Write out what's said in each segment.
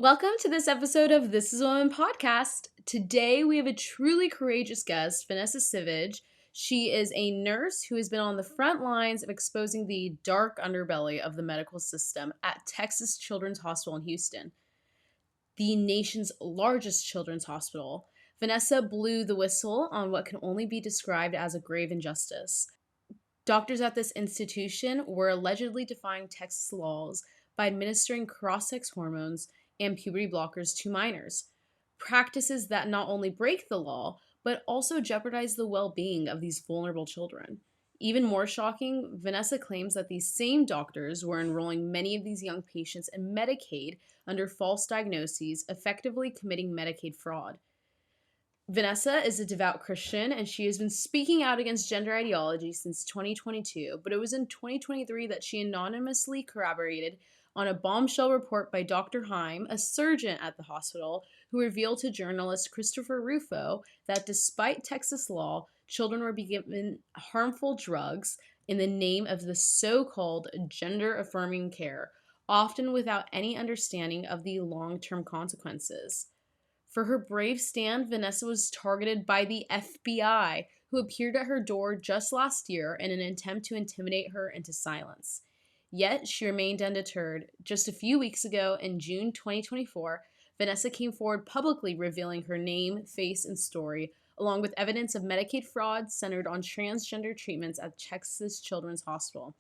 Welcome to this episode of This is a Woman Podcast. Today we have a truly courageous guest, Vanessa Sivadge. She is a nurse who has been on the front lines of exposing the dark underbelly of the medical system at Texas Children's Hospital in Houston, the nation's largest children's hospital. Vanessa blew the whistle on what can only be described as a grave injustice. Doctors at this institution were allegedly defying Texas laws by administering cross-sex hormones and puberty blockers to minors, practices that not only break the law, but also jeopardize the well-being of these vulnerable children. Even more shocking, Vanessa claims that these same doctors were enrolling many of these young patients in Medicaid under false diagnoses, effectively committing Medicaid fraud. Vanessa is a devout Christian, and she has been speaking out against gender ideology since 2022, but it was in 2023 that she anonymously corroborated on a bombshell report by Dr. Heim, a surgeon at the hospital, who revealed to journalist Christopher Rufo that despite Texas law, children were being given harmful drugs in the name of the so-called gender-affirming care, often without any understanding of the long-term consequences. For her brave stand, Vanessa was targeted by the FBI, who appeared at her door just last year in an attempt to intimidate her into silence. Yet, she remained undeterred. Just a few weeks ago, in June 2024, Vanessa came forward publicly revealing her name, face, and story, along with evidence of Medicaid fraud centered on transgender treatments at Texas Children's Hospital.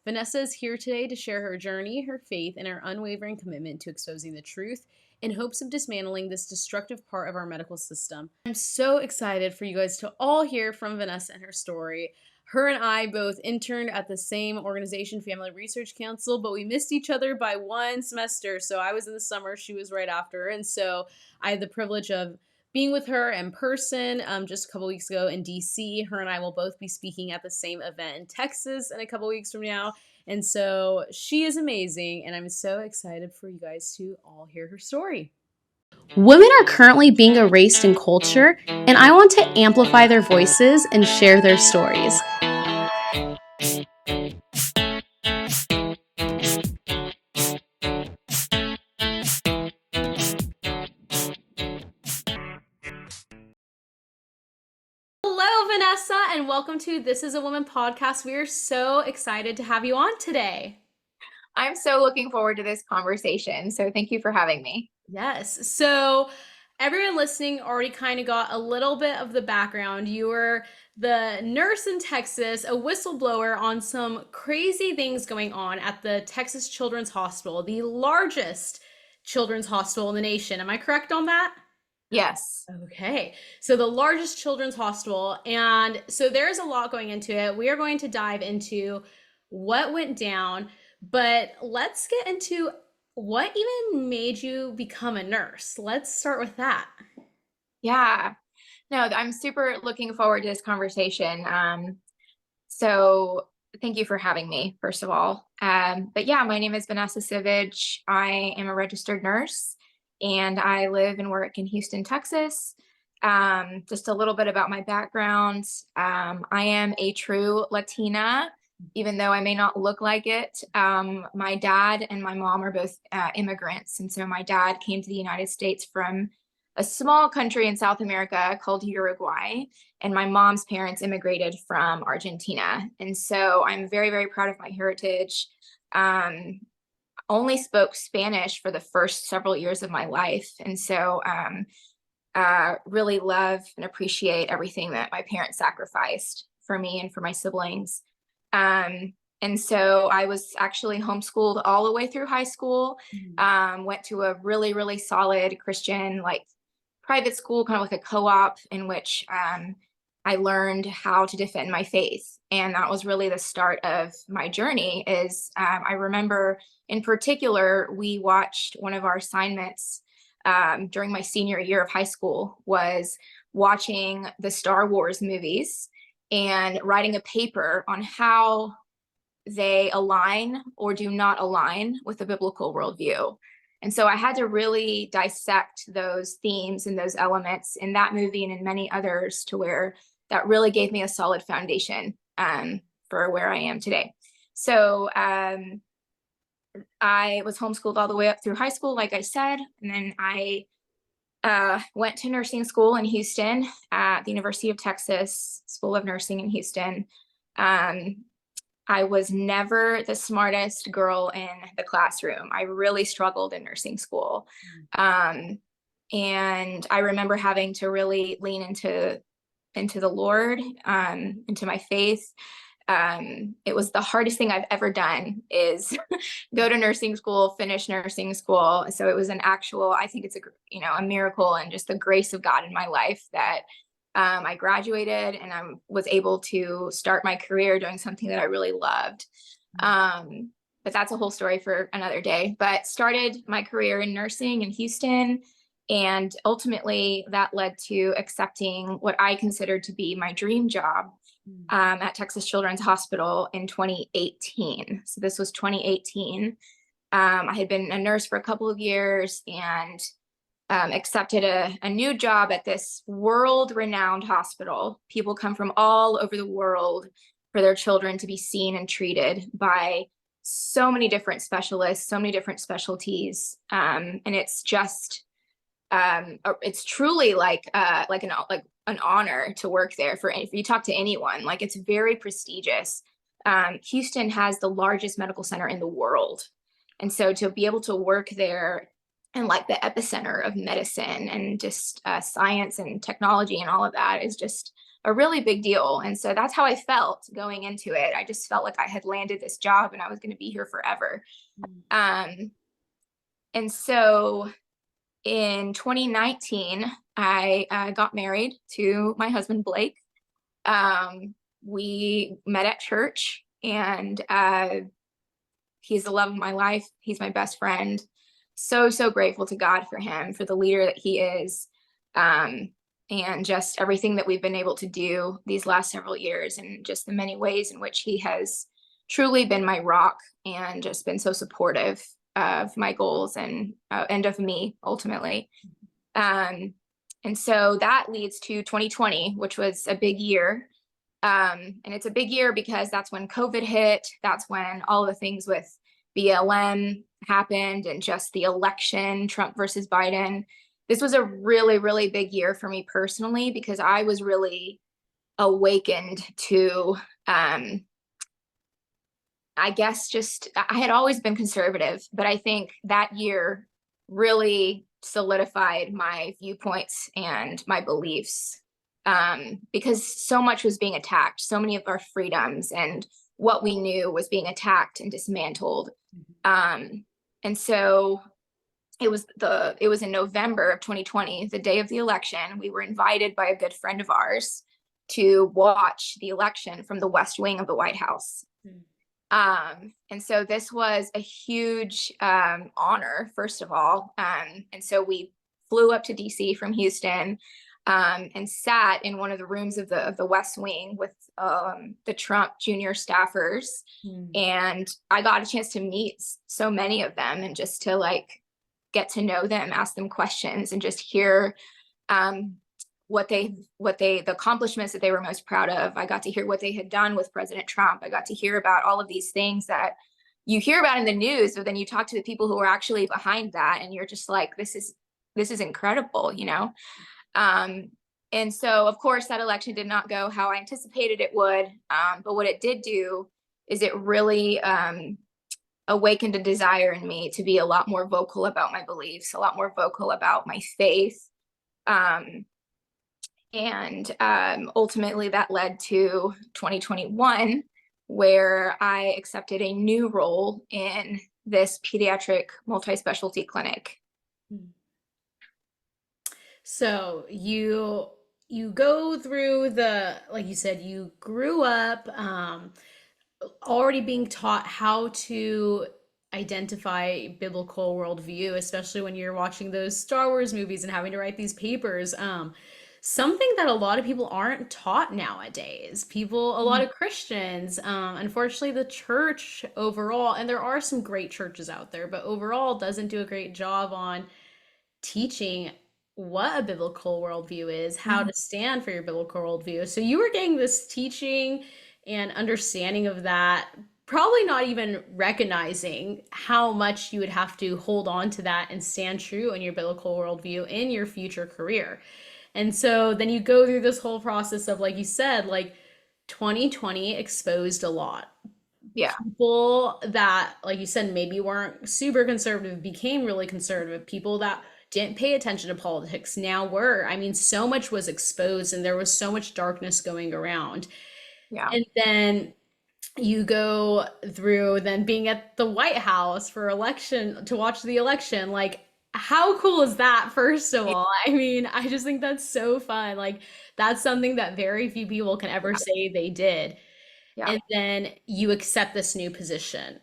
Vanessa is here today to share her journey, her faith, and her unwavering commitment to exposing the truth in hopes of dismantling this destructive part of our medical system. I'm so excited for you guys to all hear from Vanessa and her story. Her and I both interned at the same organization, Family Research Council, but we missed each other by one semester. So I was in the summer, she was right after. And so I had the privilege of being with her in person just a couple weeks ago in DC. Her and I will both be speaking at the same event in Texas in a couple weeks from now. And so she is amazing, and I'm so excited for you guys to all hear her story. Women are currently being erased in culture, and I want to amplify their voices and share their stories. Hello, Vanessa, and welcome to This is a Woman Podcast. We are so excited to have you on today. I'm so looking forward to this conversation. So thank you for having me. Yes. So everyone listening already kind of got a little bit of the background. You were the nurse in Texas, a whistleblower on some crazy things going on at the Texas Children's Hospital, the largest children's hospital in the nation. Am I correct on that? Yes. Okay. So the largest children's hospital. And so there's a lot going into it. We are going to dive into what went down, but let's get into what even made you become a nurse. Let's start with that. Yeah. No, I'm super looking forward to this conversation. So thank you for having me, first of all. But yeah, my name is Vanessa Sivadge. I am a registered nurse, and I live and work in Houston, Texas. Just a little bit about my background. I am a true Latina, even though I may not look like it. My dad and my mom are both immigrants. And so my dad came to the United States from a small country in South America called Uruguay. And my mom's parents immigrated from Argentina. And so I'm very, very proud of my heritage. Only spoke Spanish for the first several years of my life. And so really love and appreciate everything that my parents sacrificed for me and for my siblings. And so I was actually homeschooled all the way through high school. Went to a really, really solid Christian, private school, kind of like a co-op, in which I learned how to defend my faith. And that was really the start of my journey. I remember in particular, we watched one of our assignments during my senior year of high school was watching the Star Wars movies and writing a paper on how they align or do not align with the biblical worldview. And so I had to really dissect those themes and those elements in that movie and in many others, to where that really gave me a solid foundation for where I am today. So I was homeschooled all the way up through high school, like I said, and then I went to nursing school in Houston at the University of Texas School of Nursing in Houston. Um, I was never the smartest girl in the classroom. I really struggled in nursing school. Um, and I remember having to really lean into the Lord, into my faith. It was the hardest thing I've ever done is go to nursing school, finish nursing school. So it was an actual, I think it's a miracle and just the grace of God in my life that I graduated and I was able to start my career doing something that I really loved. But that's a whole story for another day. But started my career in nursing in Houston. And ultimately, that led to accepting what I considered to be my dream job at Texas Children's Hospital in 2018. So this was 2018. I had been a nurse for a couple of years and accepted a new job at this world-renowned hospital. People come from all over the world for their children to be seen and treated by so many different specialists, so many different specialties, and it's just it's truly like an honor to work there. For if you talk to anyone, like it's very prestigious. Houston has the largest medical center in the world, and so to be able to work there and like the epicenter of medicine and just science and technology and all of that is just a really big deal. And so that's how I felt going into it. I just felt like I had landed this job and I was going to be here forever. And so in 2019, I got married to my husband, Blake. We met at church, and he's the love of my life. He's my best friend. So, so grateful to God for him, for the leader that he is, and just everything that we've been able to do these last several years, and just the many ways in which he has truly been my rock and just been so supportive of my goals and of me ultimately. And so that leads to 2020, which was a big year. And it's a big year because that's when COVID hit. That's when all the things with BLM happened and just the election, Trump versus Biden. This was a really, really big year for me personally because I was really awakened to I guess just I had always been conservative, but I think that year really solidified my viewpoints and my beliefs, because so much was being attacked. So many of our freedoms and what we knew was being attacked and dismantled. And so it was in November of 2020, the day of the election. We were invited by a good friend of ours to watch the election from the West Wing of the White House. And so this was a huge honor, first of all. And so we flew up to DC from Houston, and sat in one of the rooms of the West Wing with the Trump junior staffers. And I got a chance to meet so many of them and just to like get to know them, ask them questions, and just hear the accomplishments that they were most proud of. I got to hear what they had done with President Trump. I got to hear about all of these things that you hear about in the news, but then you talk to the people who are actually behind that, and you're just like, this is incredible, you know? And so of course that election did not go how I anticipated it would. But what it did do is it really awakened a desire in me to be a lot more vocal about my beliefs, a lot more vocal about my faith. And ultimately that led to 2021, where I accepted a new role in this pediatric multi-specialty clinic. So you go through like you said, you grew up already being taught how to identify biblical worldview, especially when you're watching those Star Wars movies and having to write these papers. Something that a lot of people aren't taught nowadays. A lot of Christians, unfortunately, the church overall, and there are some great churches out there, but overall doesn't do a great job on teaching what a biblical worldview is, how to stand for your biblical worldview. So you were getting this teaching and understanding of that probably not even recognizing how much you would have to hold on to that and stand true in your biblical worldview in your future career. And so then you go through this whole process of, like you said, like 2020 exposed a lot. Yeah. People that, like you said, maybe weren't super conservative became really conservative. People that didn't pay attention to politics now were. I mean, so much was exposed and there was so much darkness going around. Yeah. And then you go through then being at the White House for election to watch the election. Like, how cool is that, first of all? I mean, I just think that's so fun. Like, that's something that very few people can ever say they did. Yeah. And then you accept this new position.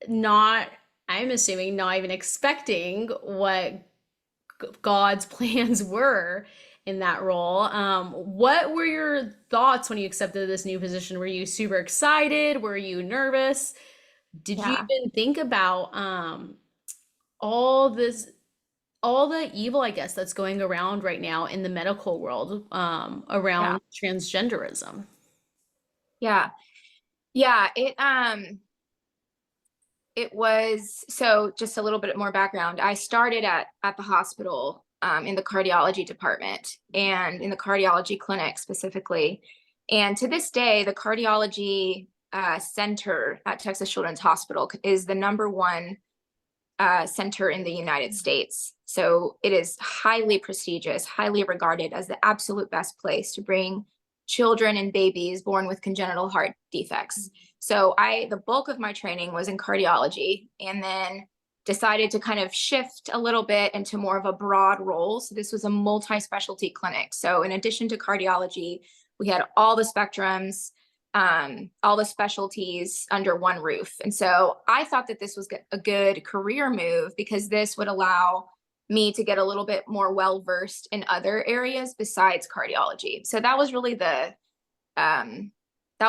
Not, I'm assuming, not even expecting what God's plans were in that role. What were your thoughts when you accepted this new position? Were you super excited? Were you nervous? Did you Yeah. even think about all this, all the evil, I guess, that's going around right now in the medical world Yeah. around transgenderism? Yeah. Yeah. It was, so just a little bit more background. I started at the hospital in the cardiology department and in the cardiology clinic specifically. And to this day, the cardiology center at Texas Children's Hospital is the number one center in the United States. So it is highly prestigious, highly regarded as the absolute best place to bring children and babies born with congenital heart defects. So the bulk of my training was in cardiology, and then decided to kind of shift a little bit into more of a broad role. So this was a multi-specialty clinic. So in addition to cardiology, we had all the spectrums, all the specialties under one roof. And so I thought that this was a good career move because this would allow me to get a little bit more well-versed in other areas besides cardiology. So that was really that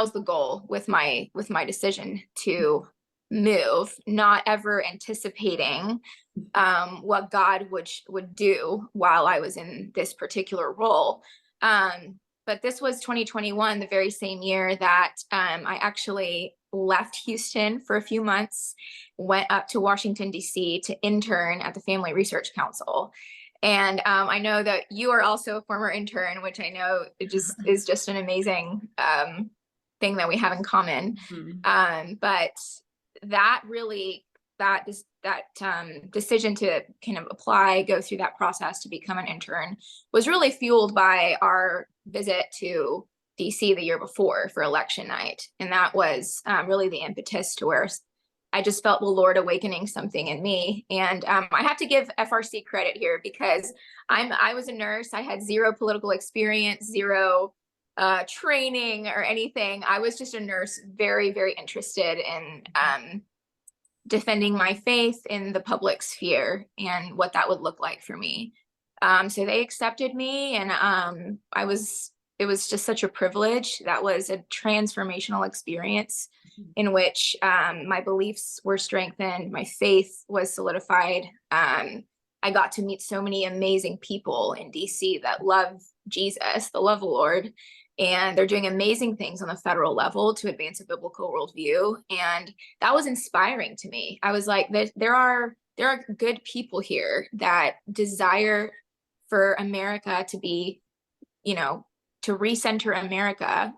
was the goal with my decision to move, not ever anticipating what God would do while I was in this particular role. But this was 2021, the very same year that I actually left Houston for a few months, went up to Washington, D.C. to intern at the Family Research Council. And I know that you are also a former intern, which I know it just is just an amazing thing that we have in common. But that really, that decision to kind of apply, go through that process to become an intern was really fueled by our visit to DC the year before for election night. And that was really the impetus to where I just felt the Lord awakening something in me. And I have to give FRC credit here because I was a nurse. I had zero political experience, zero training or anything. I was just a nurse, very, very interested in defending my faith in the public sphere and what that would look like for me. So they accepted me, and it was just such a privilege. That was a transformational experience in which my beliefs were strengthened, my faith was solidified. I got to meet so many amazing people in DC that love Jesus, that love the Lord, and they're doing amazing things on the federal level to advance a biblical worldview. And that was inspiring to me. I was like, there are good people here that desire for America to be, to recenter America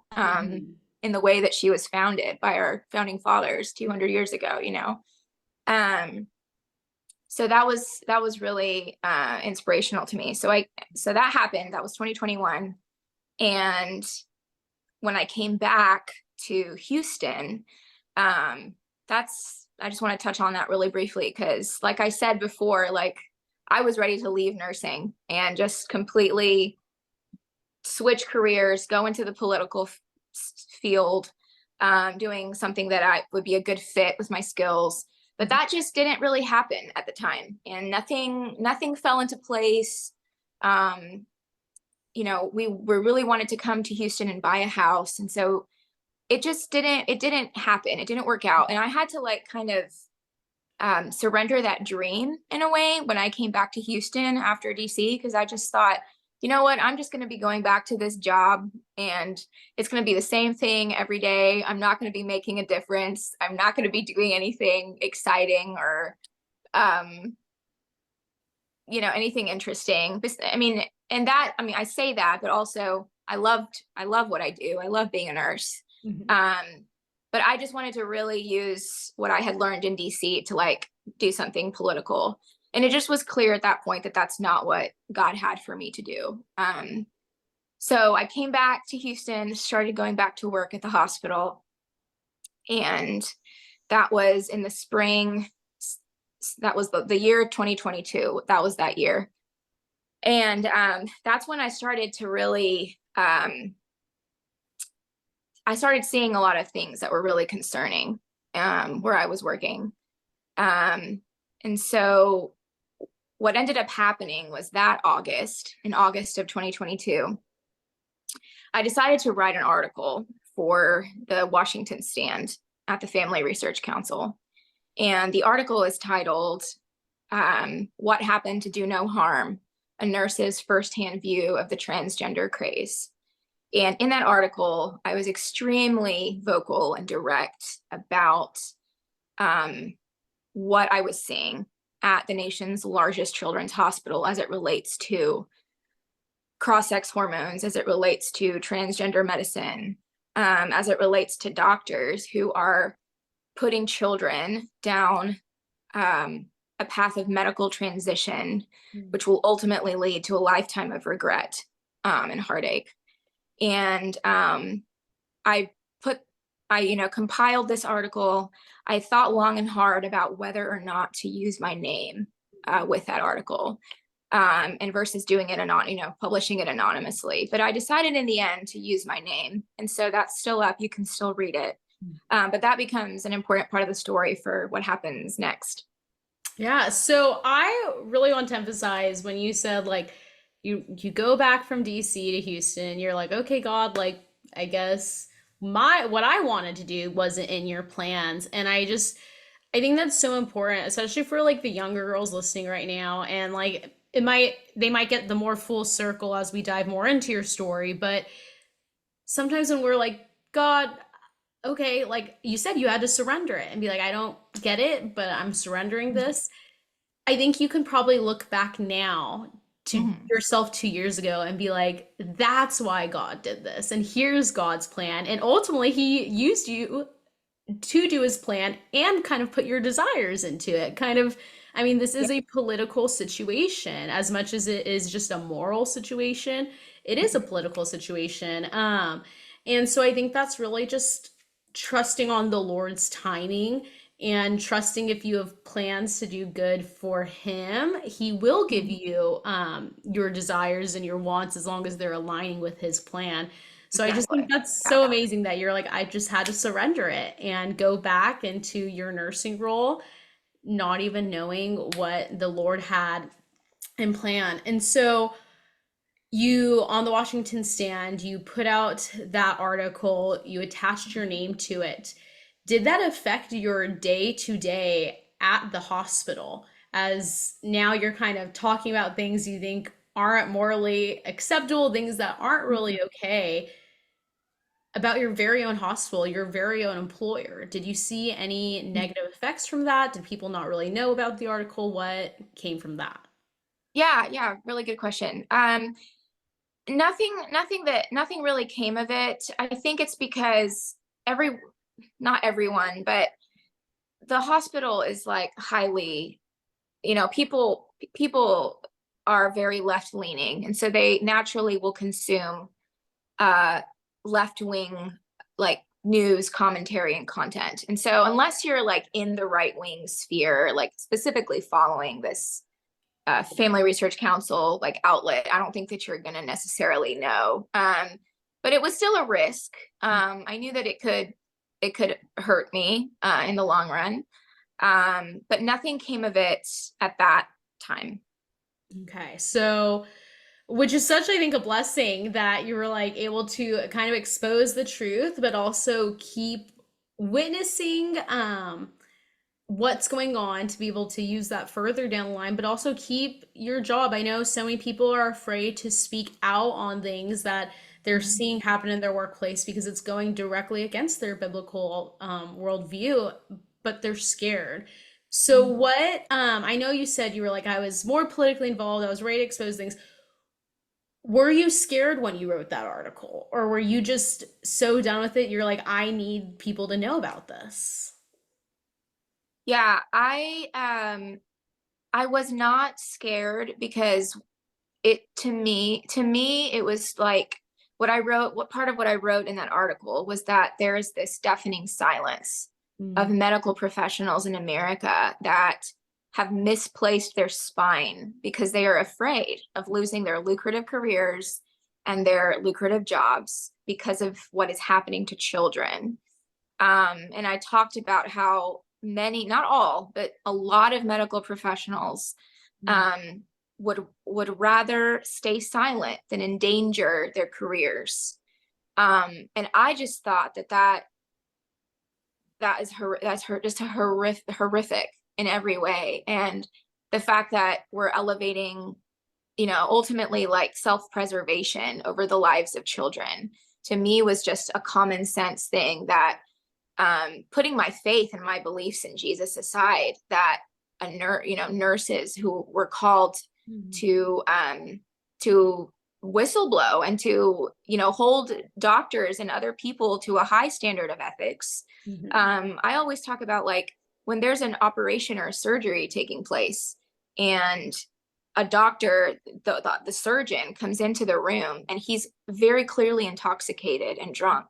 in the way that she was founded by our founding fathers 200 years ago, So that was really inspirational to me. So that happened. That was 2021. And when I came back to Houston, I just want to touch on that really briefly because, like I said before, like I was ready to leave nursing and just completely switch careers, go into the political field, doing something that I would be a good fit with my skills. But that just didn't really happen at the time, and nothing fell into place. We really wanted to come to Houston and buy a house. And so it didn't happen. It didn't work out. And I had to kind of surrender that dream in a way when I came back to Houston after DC, because I just thought, you know what, I'm just going to be going back to this job and it's going to be the same thing every day. I'm not going to be making a difference. I'm not going to be doing anything exciting or, anything interesting. I mean, I say that, but also I love what I do. I love being a nurse. But I just wanted to really use what I had learned in DC to like do something political. And it just was clear at that point that that's not what God had for me to do. So I came back to Houston, started going back to work at the hospital. And that was in the spring. That was the year 2022. That was that year. And that's when I started to really, I started seeing a lot of things that were really concerning where I was working. And so what ended up happening was that in August of 2022, I decided to write an article for the Washington Stand at the Family Research Council. And the article is titled, What Happened to Do No Harm? A Nurse's Firsthand View of the Transgender Craze. And in that article, I was extremely vocal and direct about what I was seeing at the nation's largest children's hospital as it relates to cross-sex hormones, as it relates to transgender medicine, as it relates to doctors who are putting children down a path of medical transition, which will ultimately lead to a lifetime of regret and heartache. And I compiled this article. I thought long and hard about whether or not to use my name with that article, and versus doing it publishing it anonymously. But I decided in the end to use my name, and so that's still up. You can still read it, but that becomes an important part of the story for what happens next. Yeah, so I really want to emphasize when you said like you go back from DC to Houston, you're like, okay, God, like I guess what I wanted to do wasn't in your plans. And I think that's so important, especially for like the younger girls listening right now. And like they might get the more full circle as we dive more into your story. But sometimes when we're like, God, okay, like you said, you had to surrender it and be like, I don't get it, but I'm surrendering this. I think you can probably look back now to yourself 2 years ago and be like, that's why God did this. And here's God's plan. And ultimately, He used you to do His plan and kind of put your desires into it. This is a political situation as much as it is just a moral situation. It is a political situation. And so I think that's really just trusting on the Lord's timing and trusting if you have plans to do good for Him, He will give you your desires and your wants as long as they're aligning with His plan. So I just think that's so amazing that you're like, I just had to surrender it and go back into your nursing role, not even knowing what the Lord had in plan. And so you, on the Washington Stand, you put out that article, you attached your name to it. Did that affect your day to day at the hospital? As now you're kind of talking about things you think aren't morally acceptable, things that aren't really okay about your very own hospital, your very own employer. Did you see any negative effects from that? Did people not really know about the article? What came from that? Yeah, really good question. Nothing really came of it. I think it's because not everyone, but the hospital is like highly, people are very left leaning, and so they naturally will consume left wing like news, commentary, and content. And so unless you're like in the right wing sphere, like specifically following this Family Research Council like outlet, I don't think that you're going to necessarily know. But it was still a risk. I knew that it could hurt me in the long run. But nothing came of it at that time. Okay. So, which is such, I think, a blessing that you were like able to kind of expose the truth, but also keep witnessing what's going on to be able to use that further down the line, but also keep your job. I know so many people are afraid to speak out on things that they're seeing happen in their workplace because it's going directly against their biblical worldview, but they're scared. So, what I know you said you were like, I was more politically involved, I was ready to expose things. Were you scared when you wrote that article, or were you just so done with it? You're like, I need people to know about this. Yeah, I was not scared because it to me it was like what part of what I wrote in that article was that there is this deafening silence of Mm, medical professionals in America that have misplaced their spine because they are afraid of losing their lucrative careers and their lucrative jobs because of what is happening to children. And I talked about how many, not all, but a lot of medical professionals mm, um, would rather stay silent than endanger their careers. And I just thought that's just a horrific in every way. And the fact that we're elevating, ultimately like self-preservation over the lives of children, to me was just a common sense thing that putting my faith and my beliefs in Jesus aside, that nurses who were called mm, to whistleblow and to hold doctors and other people to a high standard of ethics. mhm, I always talk about like when there's an operation or a surgery taking place and a doctor, the surgeon comes into the room and he's very clearly intoxicated and drunk.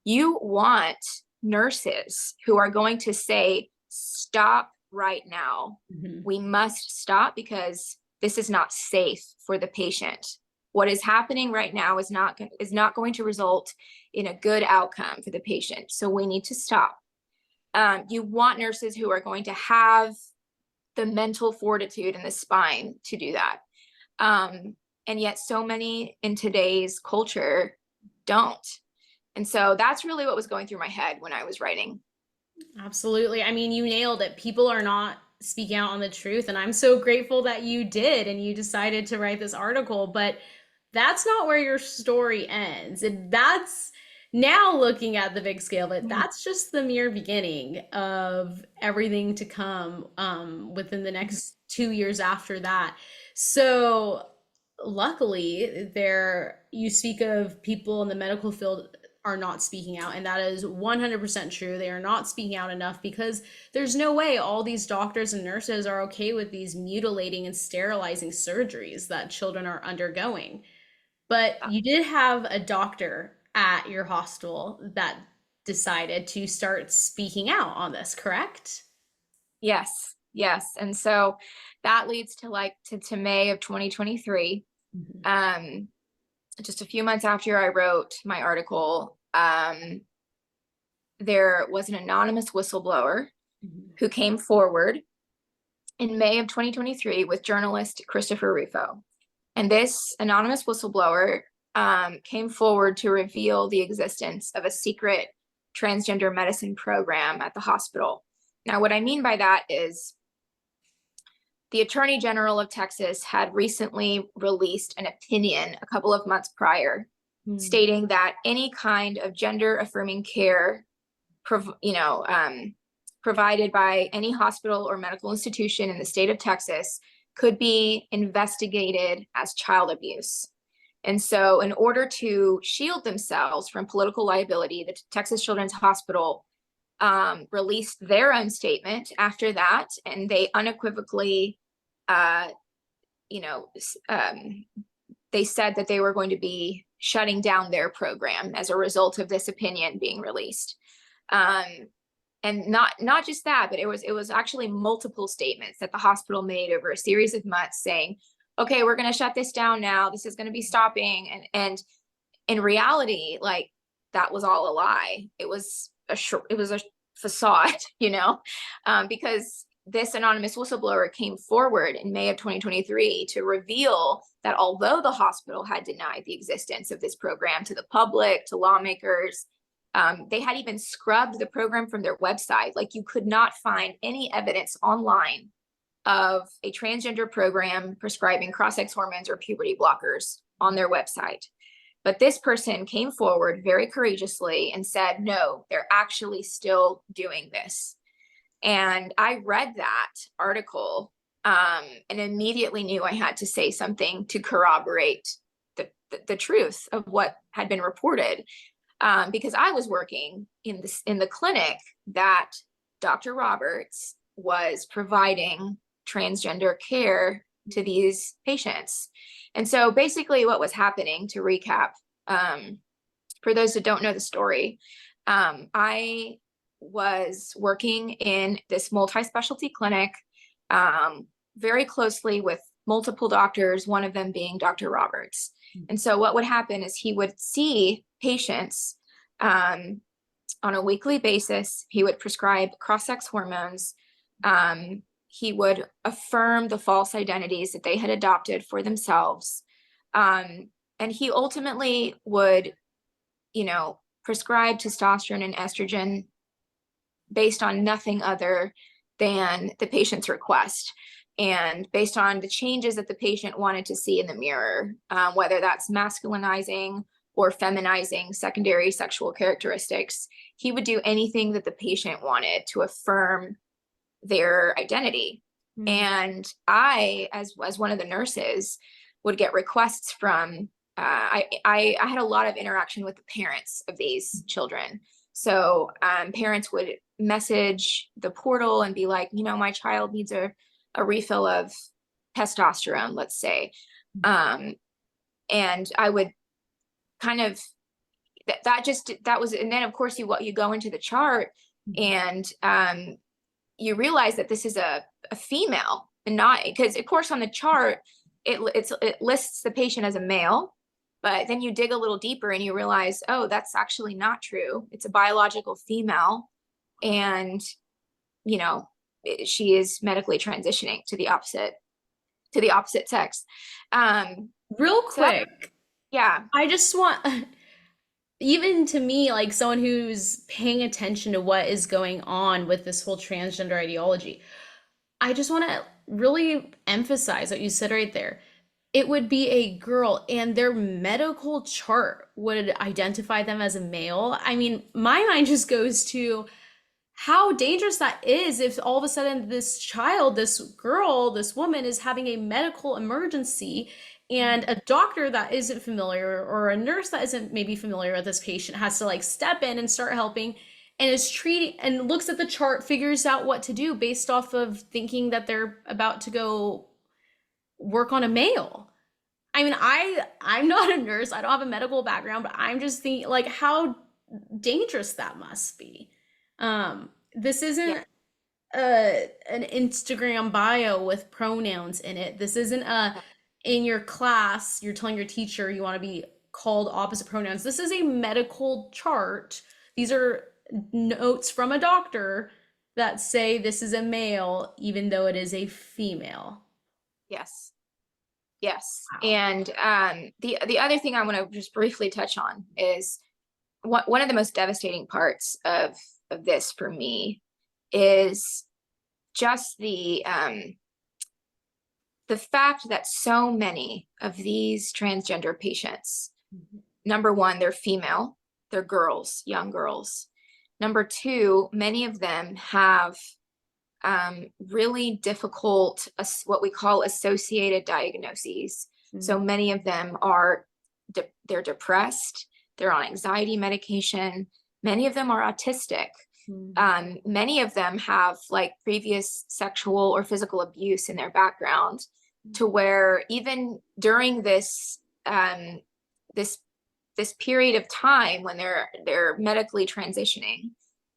You want nurses who are going to say, stop right now. mhm. We must stop because this is not safe for the patient. What is happening right now is not going to result in a good outcome for the patient. So we need to stop. You want nurses who are going to have the mental fortitude and the spine to do that. And yet so many in today's culture don't. And so that's really what was going through my head when I was writing. Absolutely. I mean, you nailed it. People are not speaking out on the truth, and I'm so grateful that you did and you decided to write this article, but that's not where your story ends. And that's now looking at the big scale, but that's just the mere beginning of everything to come within the next 2 years after that. So, luckily, there you speak of people in the medical field are not speaking out, and that is 100% true. They are not speaking out enough because there's no way all these doctors and nurses are okay with these mutilating and sterilizing surgeries that children are undergoing. But you did have a doctor at your hospital that decided to start speaking out on this, correct? Yes, yes. And so that leads to May of 2023. Mhm. Um, just a few months after I wrote my article, there was an anonymous whistleblower Mhm. who came forward in May of 2023 with journalist Christopher Rufo. And this anonymous whistleblower came forward to reveal the existence of a secret transgender medicine program at the hospital. Now, what I mean by that is the Attorney General of Texas had recently released an opinion a couple of months prior Mhm. stating that any kind of gender affirming care, provided by any hospital or medical institution in the state of Texas could be investigated as child abuse. And so, in order to shield themselves from political liability, the Texas Children's Hospital released their own statement after that, and they unequivocally, uh, you know, they said that they were going to be shutting down their program as a result of this opinion being released. Um, and not just that, but it was actually multiple statements that the hospital made over a series of months saying, okay, we're going to shut this down now, this is going to be stopping. And in reality, like, that was all a lie. It was a facade, because this anonymous whistleblower came forward in May of 2023 to reveal that although the hospital had denied the existence of this program to the public, to lawmakers, They had even scrubbed the program from their website. Like, you could not find any evidence online of a transgender program prescribing cross-sex hormones or puberty blockers on their website. But this person came forward very courageously and said, no, they're actually still doing this. And I read that article and immediately knew I had to say something to corroborate the truth of what had been reported. Because I was working in the clinic that Dr. Roberts was providing transgender care to these patients. And so basically what was happening, to recap, for those that don't know the story, I was working in this multi-specialty clinic very closely with multiple doctors, one of them being Dr. Roberts. And so what would happen is he would see patients on a weekly basis. He would prescribe cross-sex hormones. He would affirm the false identities that they had adopted for themselves. And he ultimately would, prescribe testosterone and estrogen based on nothing other than the patient's request, and based on the changes that the patient wanted to see in the mirror, whether that's masculinizing or feminizing secondary sexual characteristics. He would do anything that the patient wanted to affirm their identity. Mm-hmm. And I, as one of the nurses, would get requests from, I had a lot of interaction with the parents of these children. So parents would message the portal and be like, my child needs a refill of testosterone, let's say. And I would kind of, that was, and then of course you go into the chart and you realize that this is a female, and not, because of course on the chart, it lists the patient as a male, but then you dig a little deeper and you realize, oh, that's actually not true. It's a biological female. And, she is medically transitioning to the opposite sex. Real quick. So, yeah. I just want, even to me, like someone who's paying attention to what is going on with this whole transgender ideology, I just want to really emphasize what you said right there. It would be a girl, and their medical chart would identify them as a male. I mean, my mind just goes to how dangerous that is if all of a sudden this child, this girl, this woman is having a medical emergency, and a doctor that isn't familiar, or a nurse that isn't maybe familiar with this patient, has to step in and start helping, and is treating and looks at the chart, figures out what to do based off of thinking that they're about to go work on a male. I mean, I'm not a nurse. I don't have a medical background, but I'm just thinking how dangerous that must be. This isn't an Instagram bio with pronouns in it. This isn't in your class, you're telling your teacher you want to be called opposite pronouns. This is a medical chart. These are notes from a doctor that say this is a male, even though it is a female. Yes. Wow. And the other thing I want to just briefly touch on is one of the most devastating parts of this for me is just the fact that so many of these transgender patients, number one, they're female, they're girls, young girls. Number two, many of them have really difficult, what we call associated diagnoses. Mm-hmm. So many of them they're depressed, they're on anxiety medication. Many of them are autistic. Mm-hmm. Many of them have previous sexual or physical abuse in their background, mm-hmm. to where even during this period of time when they're medically transitioning,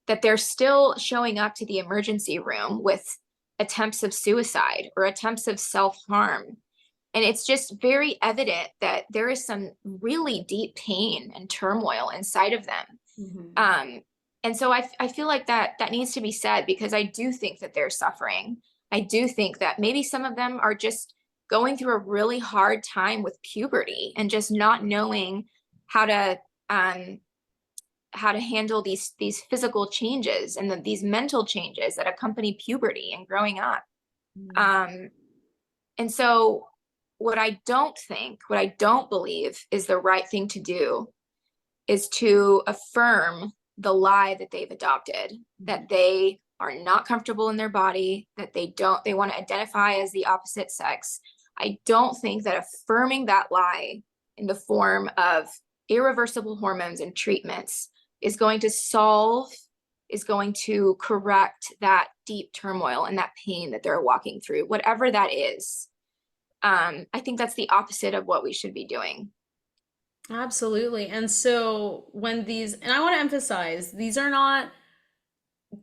that they're still showing up to the emergency room with attempts of suicide or attempts of self-harm. And it's just very evident that there is some really deep pain and turmoil inside of them. Mm-hmm. And so I feel like that needs to be said, because I do think that they're suffering. I do think that maybe some of them are just going through a really hard time with puberty and just not knowing how to to handle these physical changes and these mental changes that accompany puberty and growing up. And so what I don't believe is the right thing to do is to affirm the lie that they've adopted, that they are not comfortable in their body, that they want to identify as the opposite sex. I don't think that affirming that lie in the form of irreversible hormones and treatments is going to correct that deep turmoil and that pain that they're walking through, whatever that is. I think that's the opposite of what we should be doing. Absolutely. And so and I want to emphasize, these are not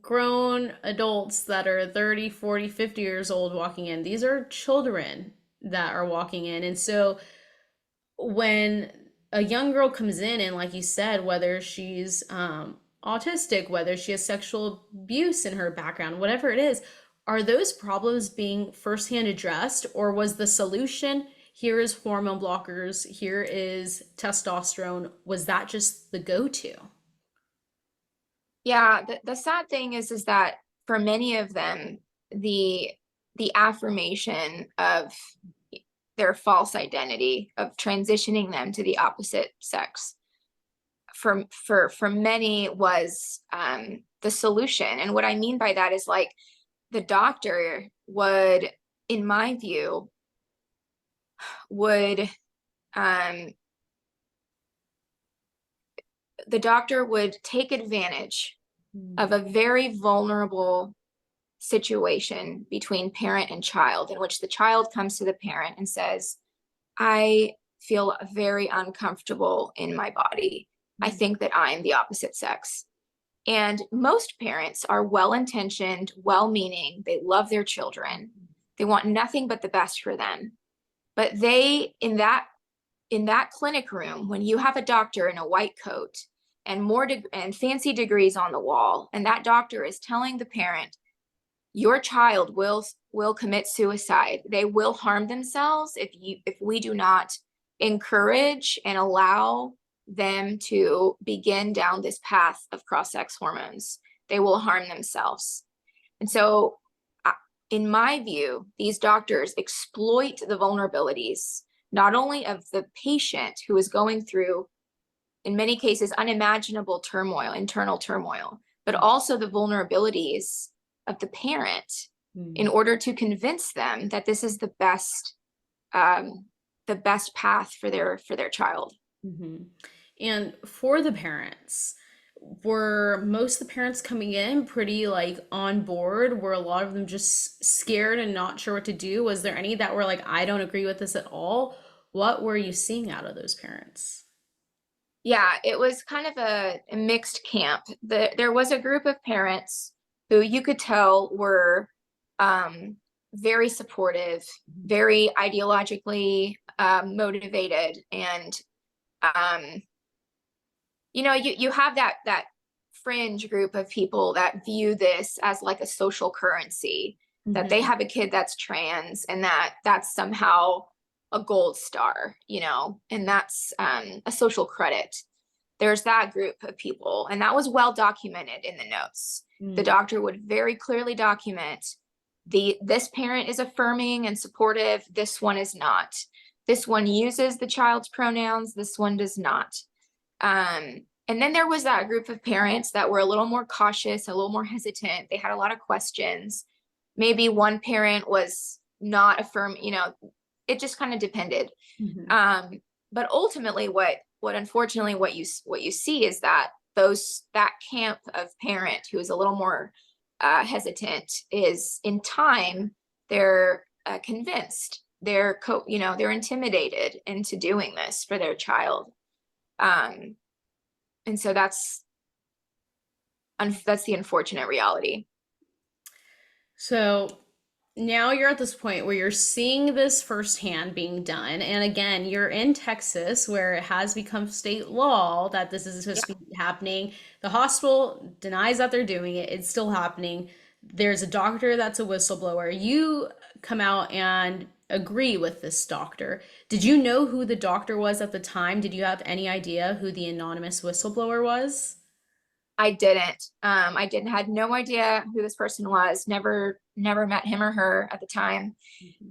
grown adults that are 30, 40, 50 years old walking in. These are children that are walking in. And so when a young girl comes in, and like you said, whether she's autistic, whether she has sexual abuse in her background, whatever it is, are those problems being firsthand addressed, or was the solution, here is hormone blockers, here is testosterone? Was that just the go-to? Yeah, the sad thing is that for many of them, the affirmation of their false identity, of transitioning them to the opposite sex, for many was the solution. And what I mean by that is, like, the doctor would, in my view, the doctor would take advantage of a very vulnerable situation between parent and child, in which the child comes to the parent and says, I feel very uncomfortable in my body. I think that I'm the opposite sex. And most parents are well-intentioned, well-meaning. They love their children. They want nothing but the best for them. But they, in that clinic room, when you have a doctor in a white coat and and fancy degrees on the wall, and that doctor is telling the parent, your child will commit suicide. They will harm themselves if we do not encourage and allow them to begin down this path of cross-sex hormones. They will harm themselves. And so, in my view, these doctors exploit the vulnerabilities, not only of the patient who is going through, in many cases, unimaginable turmoil, internal turmoil, but also the vulnerabilities of the parent in order to convince them that this is the best path for their child. Mm-hmm. And for the parents, were most of the parents coming in pretty like on board? Were a lot of them just scared and not sure what to do? Was there any that were like, I don't agree with this at all? What were you seeing out of those parents? Yeah, it was kind of a mixed camp. There was a group of parents who you could tell were very supportive, very ideologically motivated, and you have that fringe group of people that view this as like a social currency, that they have a kid that's trans, and that's somehow a gold star, and that's a social credit. There's that group of people, and that was well documented in the notes. The doctor would very clearly document this parent is affirming and supportive, this one is not. This one uses the child's pronouns, this one does not. And then there was that group of parents that were a little more cautious, a little more hesitant. They had a lot of questions. Maybe one parent was not affirming, it just kind of depended. But ultimately what unfortunately what you see is that that camp of parent who is a little more hesitant is, in time, they're convinced, they're intimidated into doing this for their child. And so that's the unfortunate reality. So now you're at this point where you're seeing this firsthand being done. And again, you're in Texas, where it has become state law that this is supposed to be happening. The hospital denies that they're doing it. It's still happening. There's a doctor that's a whistleblower. You come out and agree with this doctor. Did you know who the doctor was at the time? Did you have any idea who the anonymous whistleblower was? I didn't. Had no idea who this person was. Never met him or her at the time,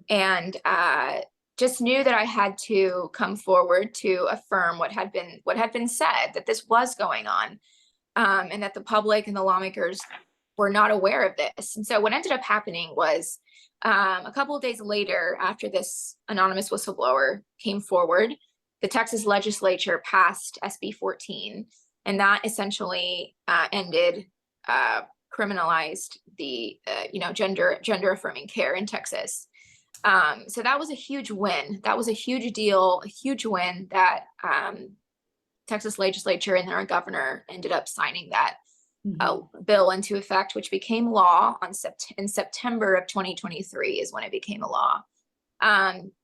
and just knew that I had to come forward to affirm what had been said, that this was going on, and that the public and the lawmakers were not aware of this. And so what ended up happening was, a couple of days later, after this anonymous whistleblower came forward, the Texas legislature passed SB 14, and that essentially ended, criminalized the gender affirming care in Texas. So that was a huge win. That was a huge deal, a huge win that Texas legislature and our governor ended up signing that bill into effect, which became law in September of 2023 is when it became a law.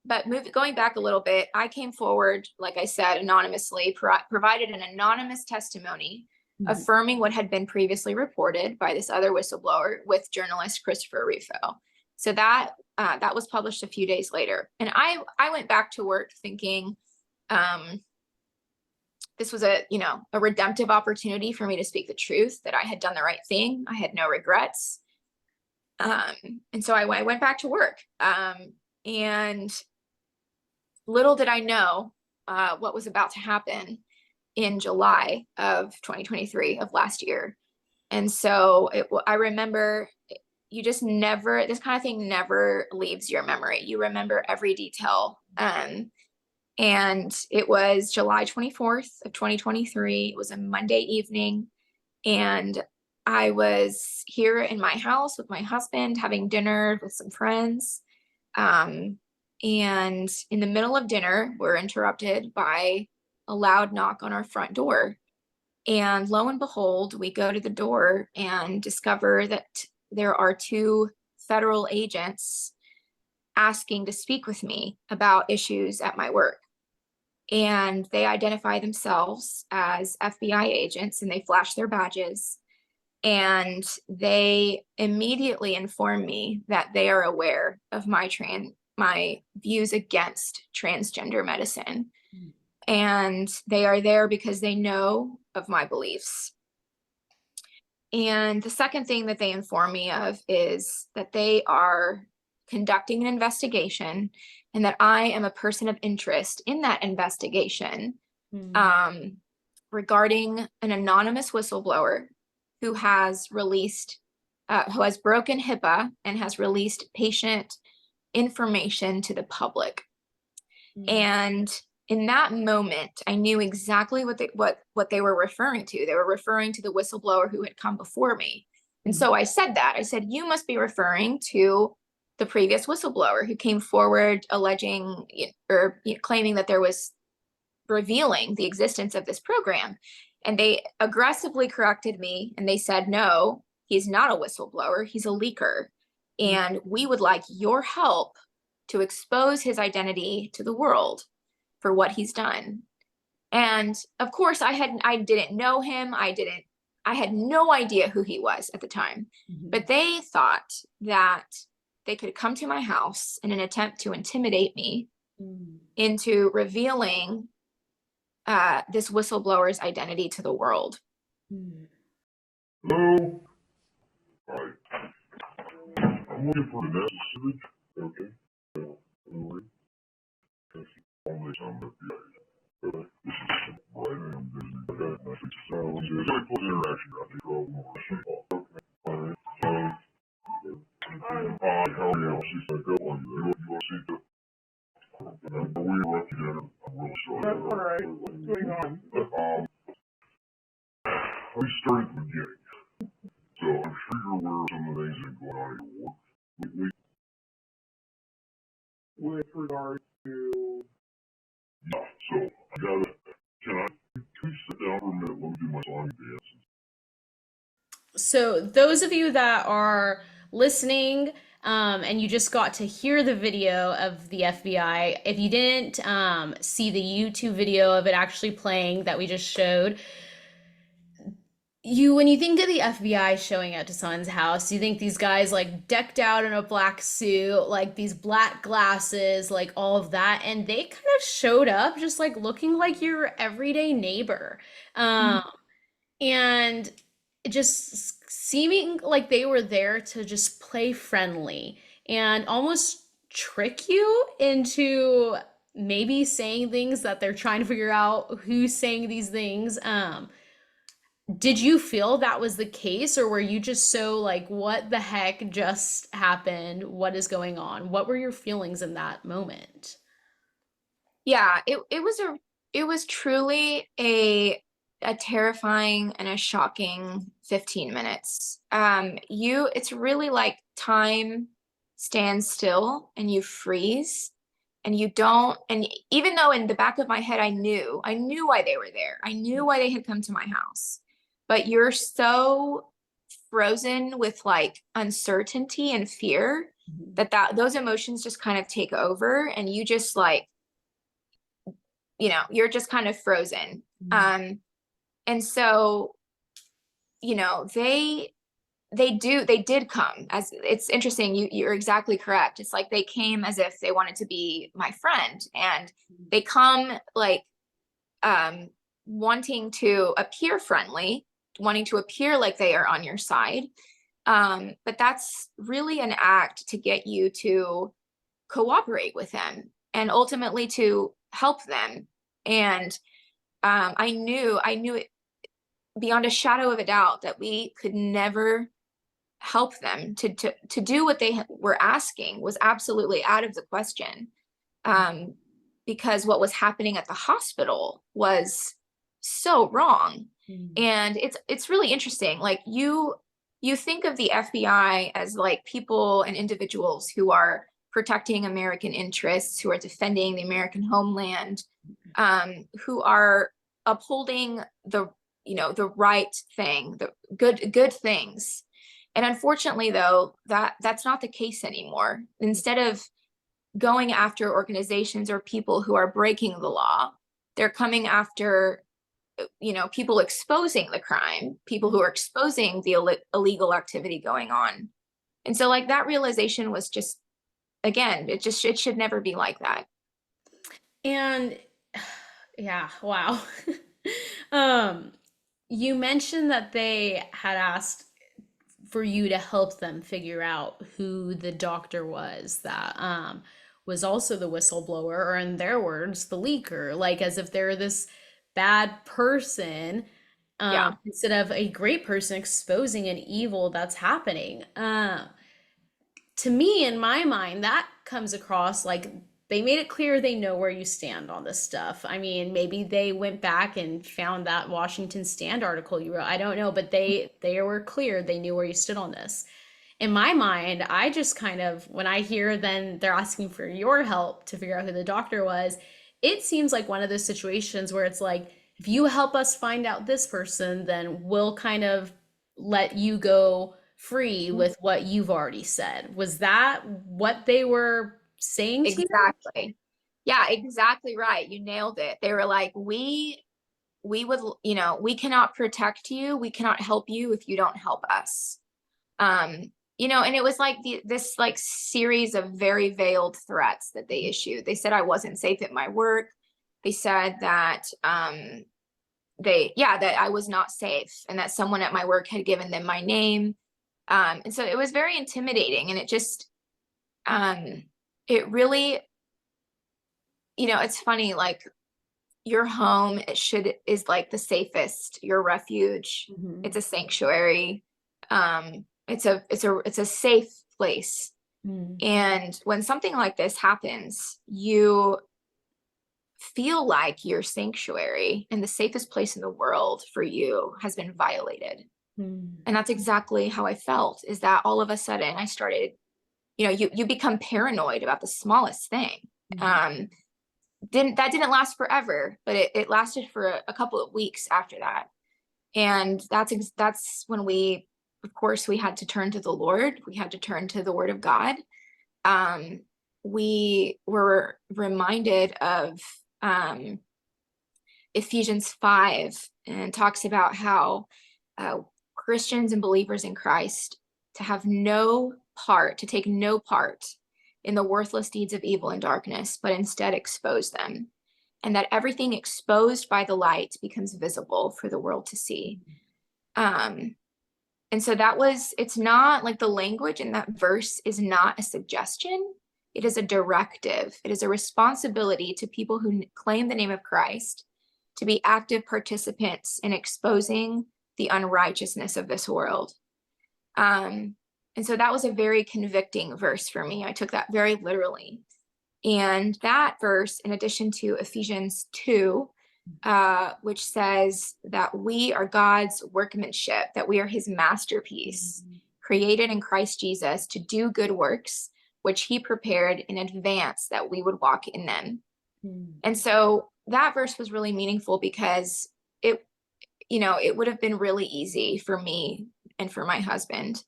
But going back a little bit, I came forward, like I said, anonymously, provided an anonymous testimony affirming what had been previously reported by this other whistleblower with journalist Christopher Rufo. So that was published a few days later. And I went back to work thinking this was a redemptive opportunity for me to speak the truth, that I had done the right thing. I had no regrets. And so I went back to work. And little did I know what was about to happen in July of 2023 of last year. And so I remember, you just never, this kind of thing never leaves your memory. You remember every detail. And it was July 24th of 2023. It was a Monday evening. And I was here in my house with my husband, having dinner with some friends. And in the middle of dinner, we're interrupted by a loud knock on our front door. And lo and behold, we go to the door and discover that there are two federal agents asking to speak with me about issues at my work. And they identify themselves as FBI agents, and they flash their badges. And they immediately inform me that they are aware of my views against transgender medicine. And they are there because they know of my beliefs. And the second thing that they inform me of is that they are conducting an investigation, and that I am a person of interest in that investigation, regarding an anonymous whistleblower who has broken HIPAA and has released patient information to the public. And in that moment, I knew exactly what they were referring to. They were referring to the whistleblower who had come before me. And so I said that. I said, you must be referring to the previous whistleblower who came forward alleging or claiming that there was revealing the existence of this program. And they aggressively corrected me, and they said, no, he's not a whistleblower, he's a leaker. And we would like your help to expose his identity to the world for what he's done. And of course, I didn't know him. I had no idea who he was at the time, but they thought that they could come to my house in an attempt to intimidate me into revealing this whistleblower's identity to the world. Hello. Hi. I'm looking for Vanessa Sivadge. Okay. Anyway, only some of you. This is right. I'm busy. Okay. So, there's a close interaction. I think I'll more. Okay. All right. Hi. How are you? She's like, go on. You want to see the. We were up together. I'm really sorry. That's all right. What's going on? We started at the beginning. So I'm sure you're aware of some of the things that are going on in your work. With regard to... Yeah, so can you sit down for a minute? Let me do my song dance. So those of you that are listening, and you just got to hear the video of the FBI, if you didn't see the YouTube video of it actually playing that we just showed, when you think of the FBI showing up to someone's house, you think these guys like decked out in a black suit, like these black glasses, like all of that. And they kind of showed up just like looking like your everyday neighbor. And just seeming like they were there to just play friendly and almost trick you into maybe saying things that they're trying to figure out who's saying these things. Did you feel that was the case, or were you just so like, what the heck just happened? What is going on? What were your feelings in that moment? Yeah, it was truly a terrifying and a shocking 15 minutes. It's really like time stands still and you freeze and you don't, and even though in the back of my head I knew why they were there. I knew why they had come to my house. But you're so frozen with like uncertainty and fear that those emotions just kind of take over, and you just like, you're just kind of frozen. And so, they did come. As it's interesting, you're exactly correct. It's like they came as if they wanted to be my friend, and they come like wanting to appear friendly, wanting to appear like they are on your side. But that's really an act to get you to cooperate with them and ultimately to help them. And I knew it beyond a shadow of a doubt that we could never help them. To do what they were asking was absolutely out of the question, because what was happening at the hospital was so wrong. And it's really interesting. Like you think of the FBI as like people and individuals who are protecting American interests, who are defending the American homeland, who are upholding the right thing, the good things. And unfortunately, though, that's not the case anymore. Instead of going after organizations or people who are breaking the law, they're coming after people exposing the crime, people who are exposing the illegal activity going on. And so like that realization was just, again, it should never be like that. And yeah, wow. um, you mentioned that they had asked for you to help them figure out who the doctor was that was also the whistleblower, or in their words, the leaker, like as if they're this bad person, Yeah. instead of a great person exposing an evil that's happening. To me, in my mind, that comes across like they made it clear they know where you stand on this stuff. I mean, maybe they went back and found that Washington Stand article you wrote. I don't know, but they were clear. They knew where you stood on this. In my mind, I just kind of, when I hear then they're asking for your help to figure out who the doctor was, it seems like one of those situations where it's like, if you help us find out this person, then we'll kind of let you go free with what you've already said. Was that what they were saying to you? Exactly. Yeah, exactly right. You nailed it. They were like, we would, we cannot protect you. We cannot help you if you don't help us. And it was like this like series of very veiled threats that they issued. They said I wasn't safe at my work. They said that that I was not safe, and that someone at my work had given them my name. And so it was very intimidating, and it just it really, it's funny, like your home is like the safest, your refuge. Mhm. It's a sanctuary. It's a safe place. Mm. And when something like this happens, you feel like your sanctuary and the safest place in the world for you has been violated. Mm. And that's exactly how I felt, is that all of a sudden I started, you become paranoid about the smallest thing. Mhm. Didn't last forever, but it lasted for a couple of weeks after that. And that's when of course, we had to turn to the Lord. We had to turn to the Word of God. We were reminded of Ephesians 5, and talks about how Christians and believers in Christ to take no part in the worthless deeds of evil and darkness, but instead expose them, and that everything exposed by the light becomes visible for the world to see. And so it's not like the language in that verse is not a suggestion. It is a directive. It is a responsibility to people who claim the name of Christ to be active participants in exposing the unrighteousness of this world. And so that was a very convicting verse for me. I took that very literally. And that verse, in addition to Ephesians 2, which says that we are God's workmanship, that we are his masterpiece, created in Christ Jesus to do good works, which he prepared in advance that we would walk in them. And so that verse was really meaningful because it would have been really easy for me and for my husband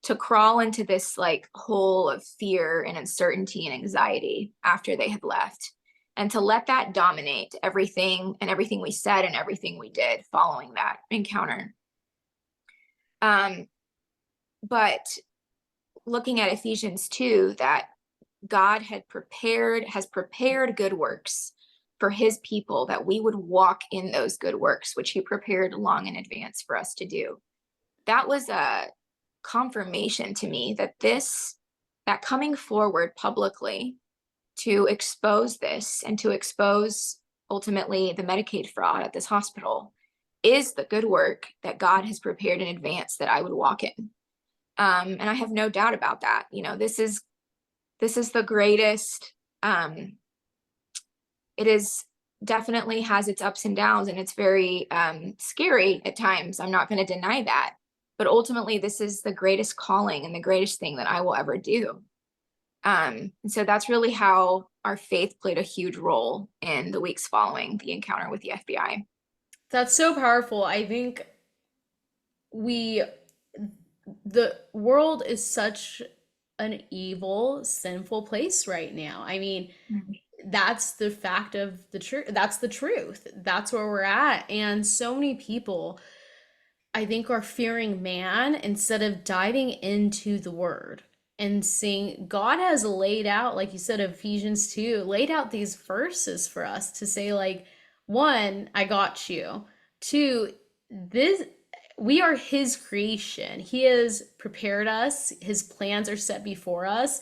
to crawl into this like hole of fear and uncertainty and anxiety after they had left, and to let that dominate everything we said and everything we did following that encounter. But looking at Ephesians 2, that God has prepared good works for his people, that we would walk in those good works, which he prepared long in advance for us to do. That was a confirmation to me that coming forward publicly to expose this and to expose ultimately the Medicaid fraud at this hospital is the good work that God has prepared in advance that I would walk in. And I have no doubt about that. This is the greatest. It is definitely has its ups and downs, and it's very scary at times. I'm not going to deny that. But ultimately, this is the greatest calling and the greatest thing that I will ever do. And so that's really how our faith played a huge role in the weeks following the encounter with the FBI. That's so powerful. I think the world is such an evil, sinful place right now. I mean, that's the fact of the truth. That's the truth. That's where we're at. And so many people, I think, are fearing man instead of diving into the word and seeing God has laid out, like you said, Ephesians 2, laid out these verses for us to say, like, one, I got you. Two, we are his creation. He has prepared us. His plans are set before us.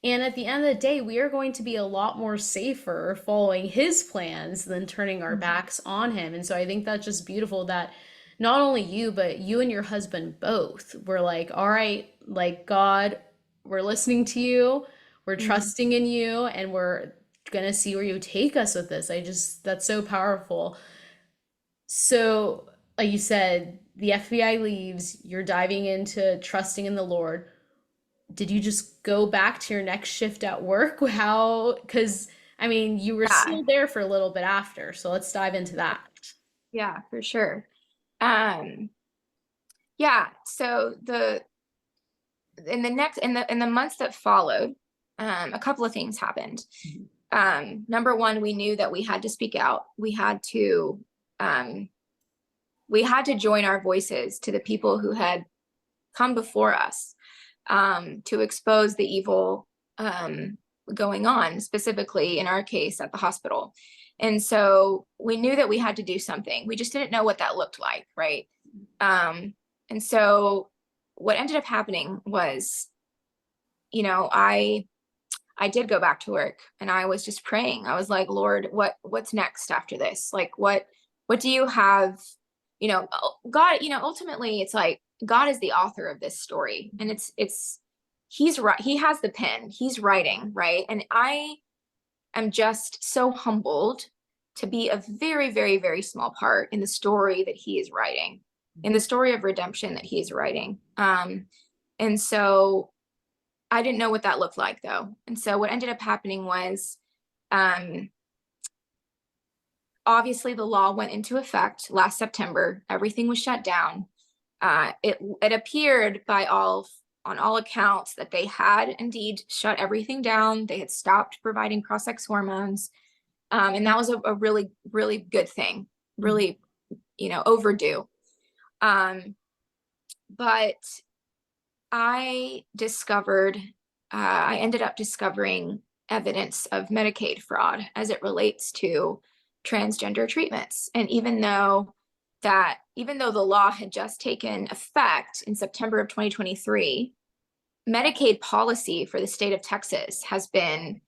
And at the end of the day, we are going to be a lot more safer following his plans than turning our backs on him. And so I think that's just beautiful that not only you, but you and your husband both were like, all right, like, God, we're listening to you, we're trusting in you, and we're gonna see where you take us with this. That's so powerful. So, like you said, the FBI leaves, you're diving into trusting in the Lord. Did you just go back to your next shift at work? How, because I mean, you were still there for a little bit after, so let's dive into that. Yeah, for sure. So in the months that followed, a couple of things happened. Number one, we knew that we had to speak out. We had to join our voices to the people who had come before us, to expose the evil going on, specifically in our case at the hospital. And so we knew that we had to do something. We just didn't know what that looked like, right? And so what ended up happening was, I did go back to work, and I was just praying. I was like, Lord, what's next after this? Like, what do you have? God, ultimately it's like God is the author of this story, and he's right. He has the pen, he's writing, right? And I am just so humbled to be a very, very, very small part in the story that he is writing, in the story of redemption that he is writing. And so I didn't know what that looked like, though. And so what ended up happening was, obviously the law went into effect last September. Everything was shut down. It appeared on all accounts that they had indeed shut everything down. They had stopped providing cross-sex hormones. And that was a really, really good thing, really, overdue. But I ended up discovering evidence of Medicaid fraud as it relates to transgender treatments. And even though that even though the law had just taken effect in September of 2023, Medicaid policy for the state of Texas has been,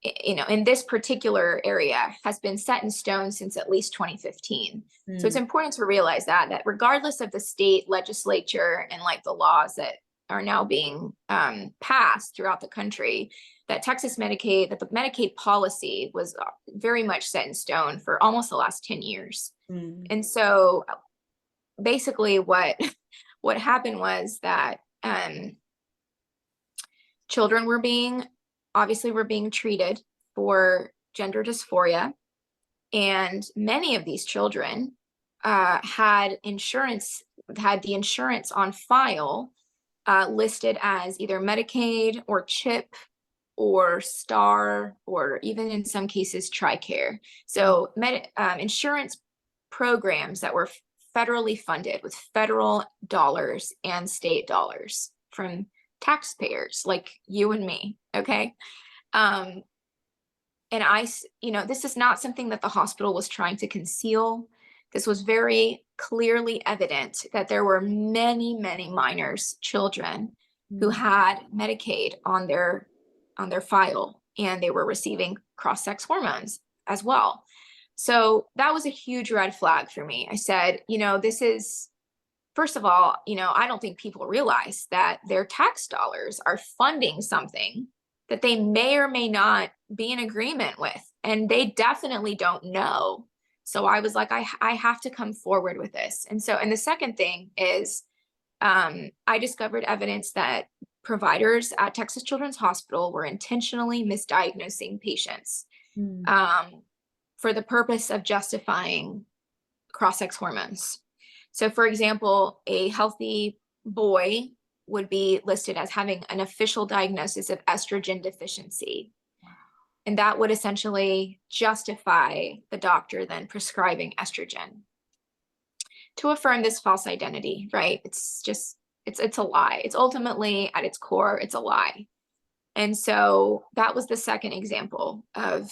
in this particular area, has been set in stone since at least 2015. So it's important to realize that regardless of the state legislature and like the laws that are now being passed throughout the country, that the Medicaid policy was very much set in stone for almost the last 10 years. And so basically what happened was that children were being treated for gender dysphoria, and many of these children had the insurance on file listed as either Medicaid or CHIP or STAR, or even in some cases TRICARE. So insurance programs that were federally funded with federal dollars and state dollars from taxpayers like you and me. Okay. And this is not something that the hospital was trying to conceal. This was very clearly evident that there were many, many minors, children who had Medicaid on their file, and they were receiving cross-sex hormones as well. So that was a huge red flag for me. I said, this is, first of all, I don't think people realize that their tax dollars are funding something that they may or may not be in agreement with, and they definitely don't know. So I was like, I have to come forward with this. And the second thing is, I discovered evidence that providers at Texas Children's Hospital were intentionally misdiagnosing patients for the purpose of justifying cross-sex hormones. So for example, a healthy boy would be listed as having an official diagnosis of estrogen deficiency. And that would essentially justify the doctor then prescribing estrogen to affirm this false identity, right? It's a lie. It's ultimately, at its core, it's a lie. And so that was the second example of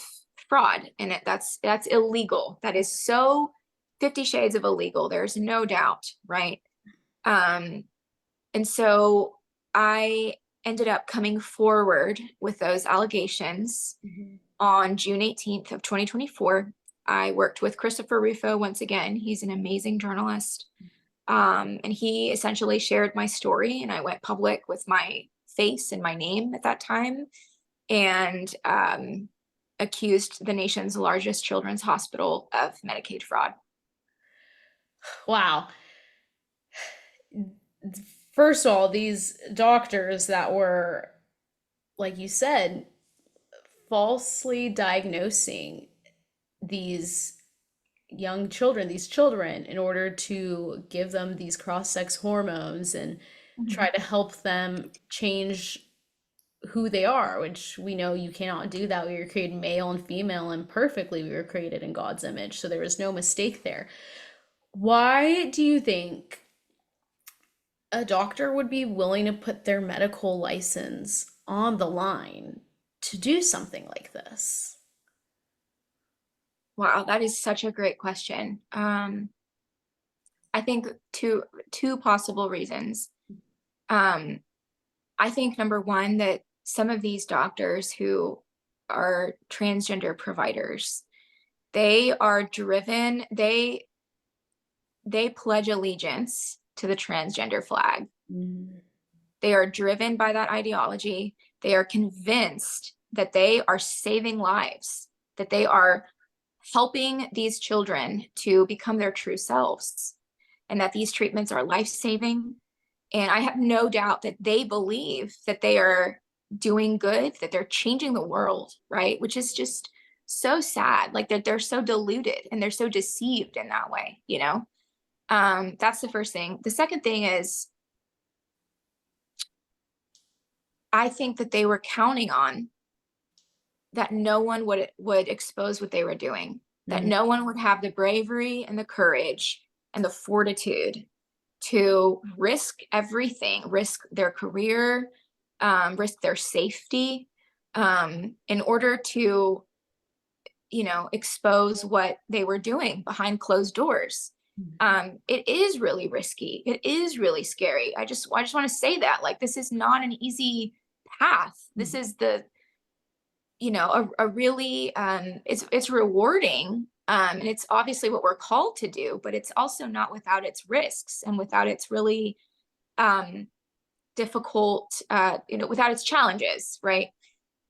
fraud. And that's illegal. That is so 50 shades of illegal. There's no doubt, right? And so I ended up coming forward with those allegations on June 18th of 2024. I worked with Christopher Rufo once again. He's an amazing journalist. And he essentially shared my story, and I went public with my face and my name at that time, and accused the nation's largest children's hospital of Medicaid fraud. Wow. First of all, these doctors that were, like you said, falsely diagnosing these young children, in order to give them these cross-sex hormones and try to help them change who they are, which we know you cannot do that. We were created male and female, and perfectly we were created in God's image. So there was no mistake there. Why do you think a doctor would be willing to put their medical license on the line to do something like this? Wow, that is such a great question. I think two possible reasons. I think number one, that some of these doctors who are transgender providers, they are driven, they pledge allegiance to the transgender flag. They are driven by that ideology. They are convinced that they are saving lives, that they are helping these children to become their true selves, and that these treatments are life-saving. And I have no doubt that they believe that they are doing good, that they're changing the world, right? Which is just so sad, like that they're so deluded and they're so deceived in that way, That's the first thing. The second thing is, I think that they were counting on that no one would expose what they were doing, that no one would have the bravery and the courage and the fortitude to risk everything, risk their career, risk their safety, in order to, expose what they were doing behind closed doors. It is really risky. It is really scary. I just want to say that, like, this is not an easy path. This is a really, it's rewarding. And it's obviously what we're called to do, but it's also not without its risks and without its really, difficult, without its challenges. Right.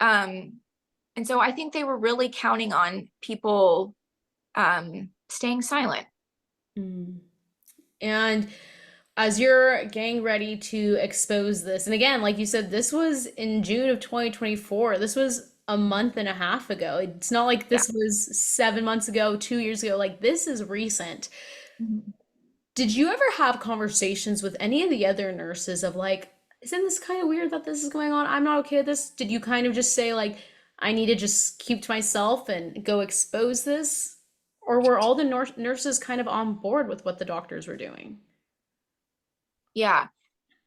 And so I think they were really counting on people, staying silent. Mm. And as you're getting ready to expose this, and again, like you said, this was in June of 2024. This was a month and a half ago. It's not like Yeah. this was 7 months ago, 2 years ago. Like, this is recent. Mhm. Did you ever have conversations with any of the other nurses of like, isn't this kind of weird that this is going on? I'm not okay with this. Did you kind of just say like, I need to just keep to myself and go expose this? Or were all the nurses kind of on board with what the doctors were doing? Yeah.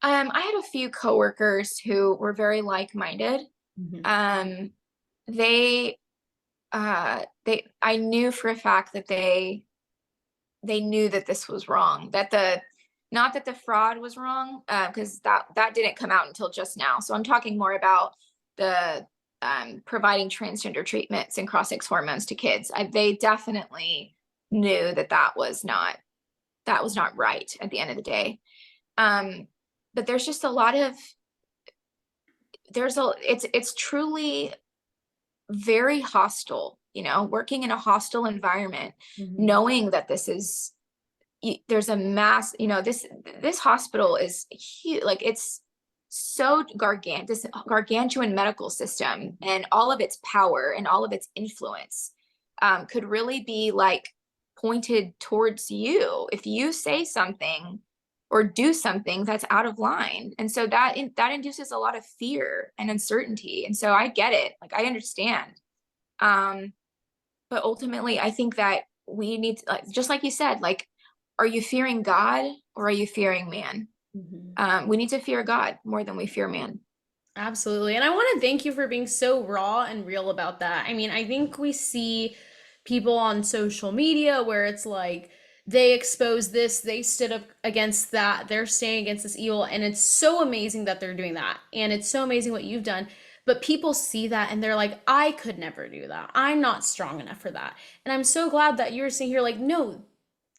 I had a few coworkers who were very like-minded. Mhm. Um, they, I knew for a fact that they knew that this was wrong, not that the fraud was wrong, because that didn't come out until just now. So I'm talking more about the, providing transgender treatments and cross-sex hormones to kids. They definitely knew that was not right at the end of the day. But there's just a lot of, it's truly very hostile, working in a hostile environment, Mhm. knowing that there's a mass, this hospital is huge. Like, it's so gargantuan medical system, and all of its power and all of its influence, could really be like pointed towards you if you say something or do something that's out of line. And so that induces a lot of fear and uncertainty. And so I get it. Like, I understand. Um, but ultimately, I think that we need to, like, just like you said, like, are you fearing God or are you fearing man? Mhm. We need to fear God more than we fear man. Absolutely. And I want to thank you for being so raw and real about that. I mean, I think we see people on social media where it's like they expose this, they stood up against that, they're staying against this evil. And it's so amazing that they're doing that. And it's so amazing what you've done. But people see that and they're like, I could never do that. I'm not strong enough for that. And I'm so glad that you're sitting here like, no,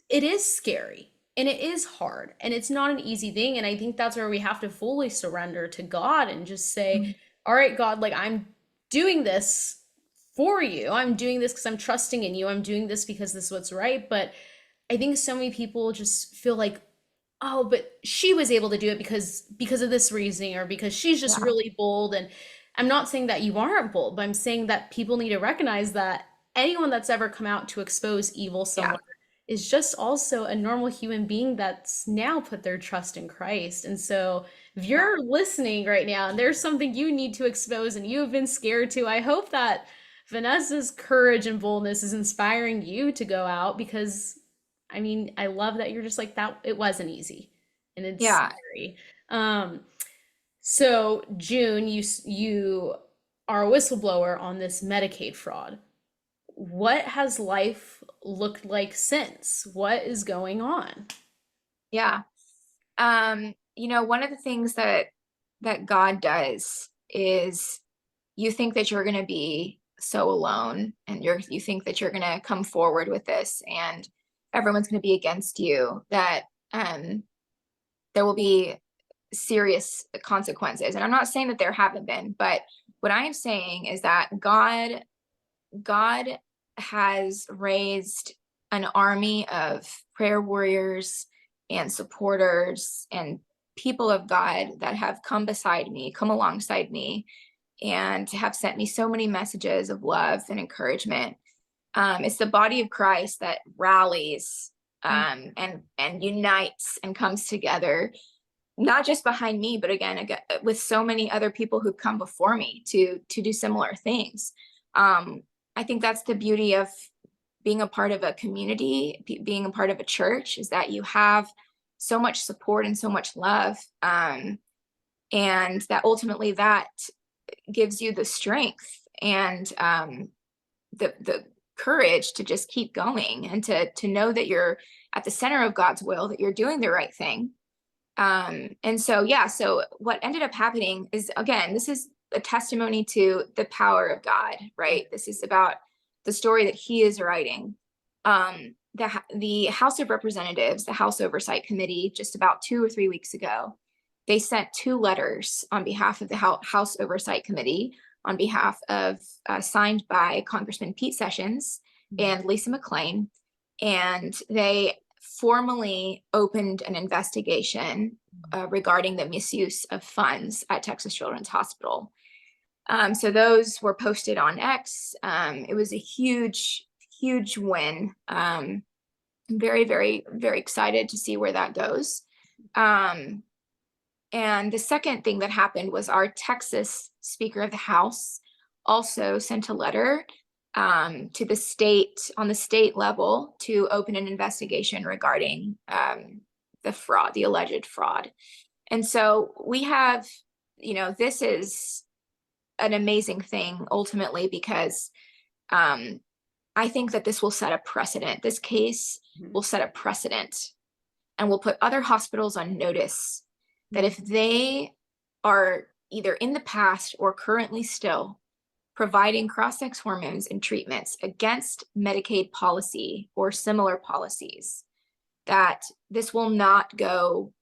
it is scary and it is hard and it's not an easy thing. And I think that's where we have to fully surrender to God and just say, Mhm. all right, God, like, I'm doing this for you. I'm doing this because I'm trusting in you. I'm doing this because this is what's right. But I think so many people just feel like, oh, but she was able to do it because of this reasoning, or because she's just Yeah, really bold. And I'm not saying that you aren't bold, but I'm saying that people need to recognize that anyone that's ever come out to expose evil yeah, somewhere is just also a normal human being that's now put their trust in Christ. And so if yeah, you're listening right now and there's something you need to expose and you have been scared to, I hope that Vanessa's courage and boldness is inspiring you to go out, because I mean, I love that you're just like that. It wasn't easy and it's yeah, scary. Um, so June, you are a whistleblower on this Medicaid fraud. What has life looked like since? What is going on? yeah. One of the things that God does is, you think that you're going to be so alone, and you think that you're going to come forward with this and everyone's going to be against you, that, there will be serious consequences. And I'm not saying that there haven't been, but what I am saying is that God has raised an army of prayer warriors and supporters and people of God that have come alongside me, and have sent me so many messages of love and encouragement. It's the body of Christ that rallies, and unites and comes together, not just behind me, but again, with so many other people who've come before me to do similar things. I think that's the beauty of being a part of a community, being a part of a church, is that you have so much support and so much love, and that ultimately that gives you the strength and, the courage to just keep going, and to know that you're at the center of God's will, that you're doing the right thing. And so, yeah, so what ended up happening is, again, this is a testimony to the power of God, right? This is about the story that he is writing. The House of Representatives, the House Oversight Committee, just about 2 or 3 weeks ago, they sent 2 letters on behalf of the House Oversight Committee, on behalf of, signed by Congressman Pete Sessions and Lisa McClain. And they formally opened an investigation regarding the misuse of funds at Texas Children's Hospital. So those were posted on X. It was a huge, huge win. I'm very, very, very excited to see where that goes. And the second thing that happened was our Texas Speaker of the House also sent a letter to the state, on the state level, to open an investigation regarding the fraud, the alleged fraud. And so we have, this is an amazing thing ultimately, because I think that this will set a precedent. This case will set a precedent and will put other hospitals on notice that if they are either in the past or currently still providing cross-sex hormones and treatments against Medicaid policy or similar policies, that this will not go,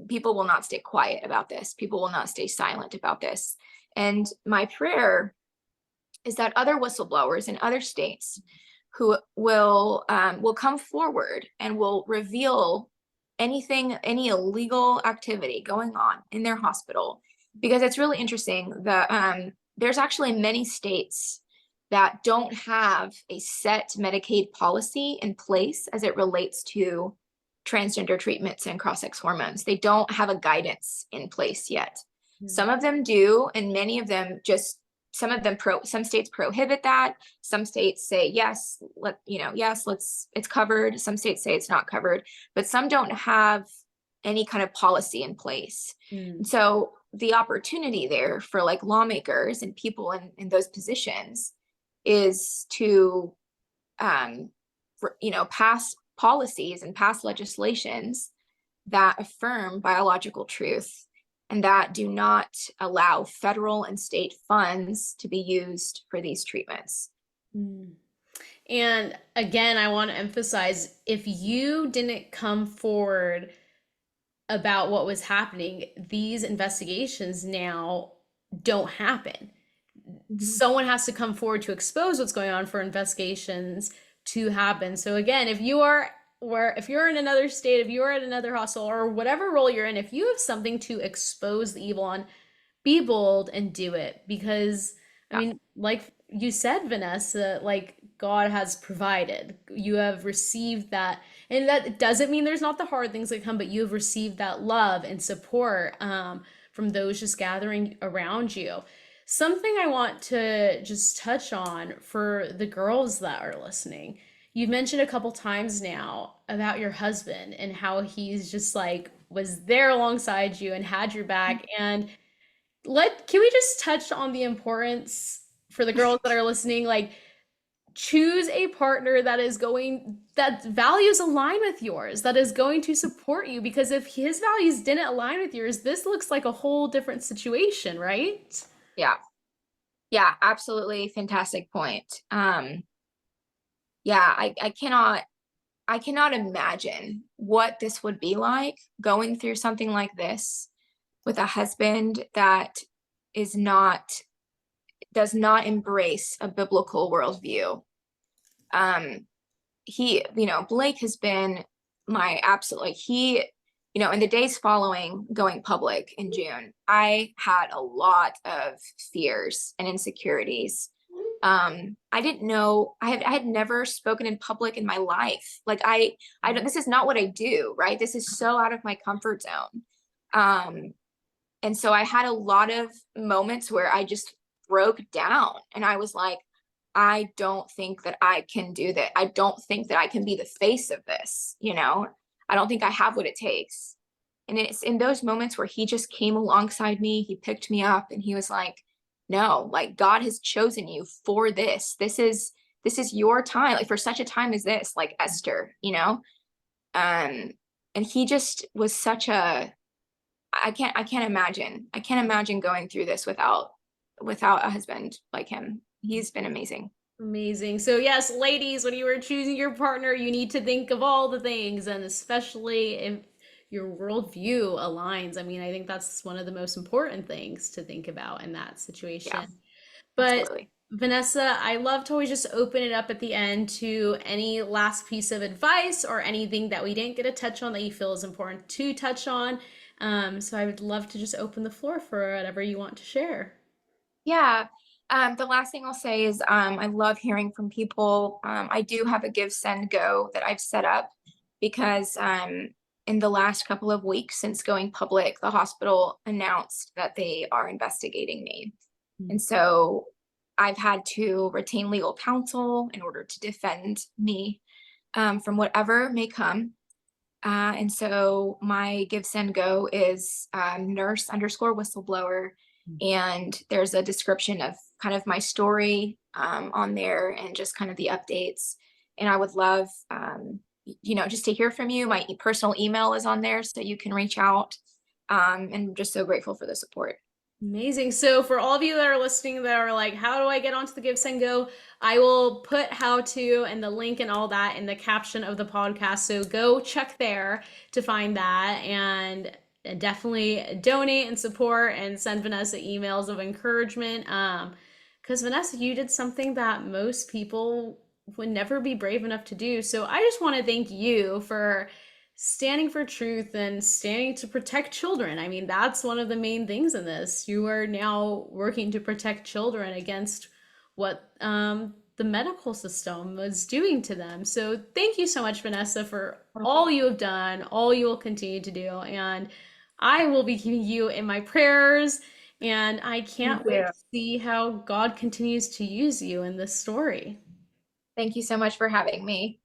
people will not stay quiet about this. People will not stay silent about this. And my prayer is that other whistleblowers in other states who will come forward and will reveal any illegal activity going on in their hospital, because it's really interesting that there's actually many states that don't have a set Medicaid policy in place as it relates to transgender treatments and cross-sex hormones. They don't have a guidance in place yet. Some of them do, and many of them just, some states prohibit that. Some states say, yes, it's covered. Some states say it's not covered, but some don't have any kind of policy in place. So the opportunity there for like lawmakers and people in those positions is to, pass policies and pass legislations that affirm biological truth and that do not allow federal and state funds to be used for these treatments. And again, I want to emphasize, if you didn't come forward about what was happening, these investigations now don't happen. Someone has to come forward to expose what's going on for investigations to happen. So again, if you're in another state, if you're at another hospital, or whatever role you're in, if you have something to expose the evil on, be bold and do it. Because I mean, like you said, Vanessa, like God has provided. You have received that. And that doesn't mean there's not the hard things that come, but you have received that love and support from those just gathering around you. Something I want to just touch on for the girls that are listening. You've mentioned a couple times now about your husband and how he's just like was there alongside you and had your back. And can we just touch on the importance for the girls that are listening, like choose a partner that values align with yours, that is going to support you, because if his values didn't align with yours, this looks like a whole different situation, right? Yeah, absolutely. Fantastic point. I cannot imagine what this would be like going through something like this with a husband that does not embrace a biblical worldview. Blake has been my absolute, in the days following going public in June, I had a lot of fears and insecurities. I didn't know, I had never spoken in public in my life. Like I don't, this is not what I do, right? This is so out of my comfort zone. And so I had a lot of moments where I just broke down and I was like, I don't think that I can do that. I don't think that I can be the face of this. I don't think I have what it takes. And it's in those moments where he just came alongside me, he picked me up and he was like, no, like God has chosen you for this. This is is your time, like for such a time as this, like Esther, you know? And he just was such a, I can't imagine going through this without a husband like him. He's been amazing. Amazing. So yes, ladies, when you are choosing your partner, you need to think of all the things, and especially if your worldview aligns. I mean, I think that's one of the most important things to think about in that Yeah, situation. But absolutely. Vanessa, I love to always just open it up at the end to any last piece of advice or anything that we didn't get to touch on that you feel is important to touch on. So I would love to just open the floor for whatever you want to share. Yeah. The last thing I'll say is I love hearing from people. I do have a Give, Send, Go that I've set up because in the last couple of weeks since going public, the hospital announced that they are investigating me. And so I've had to retain legal counsel in order to defend me from whatever may come. And so my Give, Send, Go is nurse_whistleblower. And there's a description of kind of my story on there and just kind of the updates. And I would love, just to hear from you. My personal email is on there so you can reach out. And I'm just so grateful for the support. Amazing. So for all of you that are listening that are like, how do I get onto the Give Send Go? I will put how to and the link and all that in the caption of the podcast. So go check there to find that and definitely donate and support and send Vanessa emails of encouragement. Because Vanessa, you did something that most people would never be brave enough to do. So I just want to thank you for standing for truth and standing to protect children. I mean, that's one of the main things in this. You are now working to protect children against what the medical system was doing to them. So thank you so much, Vanessa, for all you have done, all you will continue to do. And I will be keeping you in my prayers. And I can't wait to see how God continues to use you in this story. Thank you so much for having me.